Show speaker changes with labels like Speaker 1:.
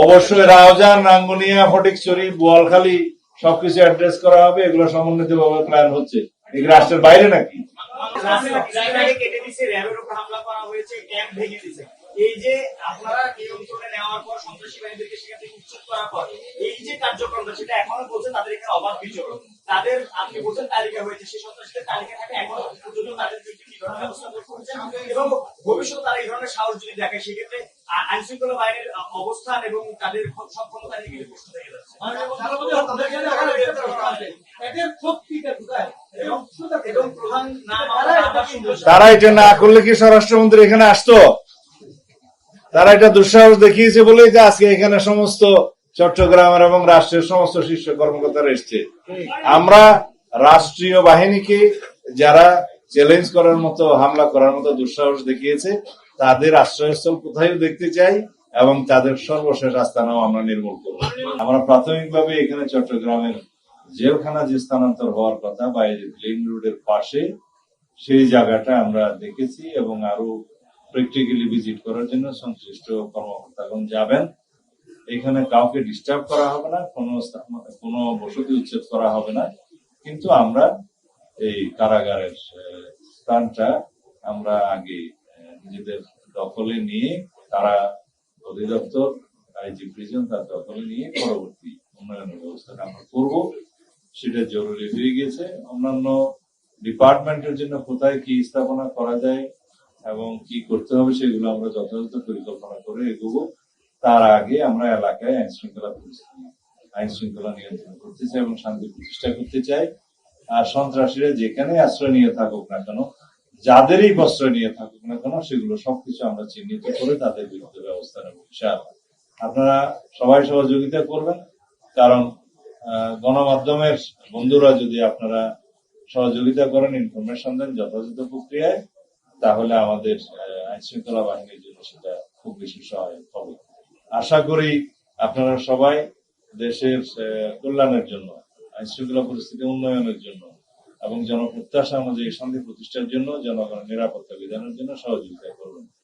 Speaker 1: অবশ্যই রাউজান, রাঙ্গুনিয়া, ফটিকছড়ি, বোয়ালখালী সবকিছু অ্যাড্রেস করা হবে। এগুলো সমন্বিত ভাবে প্ল্যান হচ্ছে। এগুলো রাষ্ট্রের বাইরে নাকি?
Speaker 2: এই যে আপনারা নিয়ন্ত্রণে নেওয়ার পর সন্ত্রাসী বাহিনীদেরকে সেখান থেকে উচ্ছেদ করার পর এই যে কার্যক্রমটা সেটা এখনো বলছে তাদের এখানে অবাধ বিচরণ, তাদের আপনি বলছেন তালিকা হয়েছে, সেই সন্ত্রাসীদের তালিকা থাকে এখনো পর্যন্ত তাদের বিরুদ্ধে কি ধরনের ব্যবস্থা করছেন এবং ভবিষ্যতে তারা এই ধরনের সাহস যদি দেখে সেক্ষেত্রে আইন শৃঙ্খলা বাহিনীর অবস্থান এবং তাদের সক্ষমতা নিয়ে কিন্তু প্রশ্ন থেকে যাচ্ছে।
Speaker 1: তারা এটা না করলে কি স্বরাষ্ট্রমন্ত্রী এখানে আসতো? তারা এটা দুঃসাহস দেখিয়েছে বলেই যে আজকে এখানে সমস্ত চট্টগ্রামের এবং রাষ্ট্রের সমস্ত শীর্ষ কর্মকর্তারা এসছে। আমরা রাষ্ট্রীয় বাহিনীকে যারা চ্যালেঞ্জ করার মতো, হামলা করার মতো দুঃসাহস দেখিয়েছে তাদের আশ্রয়স্থল কোথায় দেখতে চাই এবং তাদের সর্বশেষ আস্তানাও আমরা নির্মূল করব। আমরা প্রাথমিকভাবে এখানে চট্টগ্রামের জেলখানা যে স্থানান্তর হওয়ার কথা বা এই যে প্লেন রোডের পাশে সেই জায়গাটা আমরা দেখেছি এবং আরো প্র্যাকটিক্যালি ভিজিট করার জন্য সংশ্লিষ্ট কর্মকর্তাগণ যাবেন। এখানে কাউকে ডিস্টার্ব করা হবে না, কোনো বসতি উচ্ছেদ করা হবে না, কিন্তু আমরা এই কারাগারের স্থানটা আমরা আগে নিজেদের দখলে নিয়ে, কারা অধিদপ্তর, আইজি প্রিজন তার দখলে নিয়ে পরবর্তী উন্নয়নের ব্যবস্থাটা আমরা করবো। সেটা জরুরি হয়ে গেছে। অন্যান্য ডিপার্টমেন্টের জন্য কোথায় কি স্থাপনা করা যায় এবং কি করতে হবে সেগুলো আমরা যথাযথ পরিকল্পনা করে এগোবো। তার আগে আমরা এলাকায় আইন শৃঙ্খলা নিয়ন্ত্রণ করতে চাই এবং শান্তি প্রতিষ্ঠা করতে চাই। আর সন্ত্রাসীরা যেখানে আশ্রয় নিয়ে থাকুক না কেন, যাদেরই প্রশ্রয় নিয়ে থাকুক না কেন, সেগুলো সবকিছু আমরা চিহ্নিত করে তাদের বিরুদ্ধে ব্যবস্থা নেব। আপনারা সবাই সহযোগিতা করবেন, কারণ গণমাধ্যমের বন্ধুরা যদি আপনারা সহযোগিতা করেন, ইনফরমেশন দেন যথাযথ প্রক্রিয়ায়, তাহলে আমাদের আইন শৃঙ্খলা বাহিনীর জন্য সেটা খুব বেশি সহায়ক হবে। আশা করি আপনারা সবাই দেশের কল্যাণের জন্য, আইন শৃঙ্খলা পরিস্থিতি উন্নয়নের জন্য এবং জনপ্রত্যাশা অনুযায়ী শান্তি প্রতিষ্ঠার জন্য, জনগণের নিরাপত্তা বিধানের জন্য সহযোগিতা করবেন।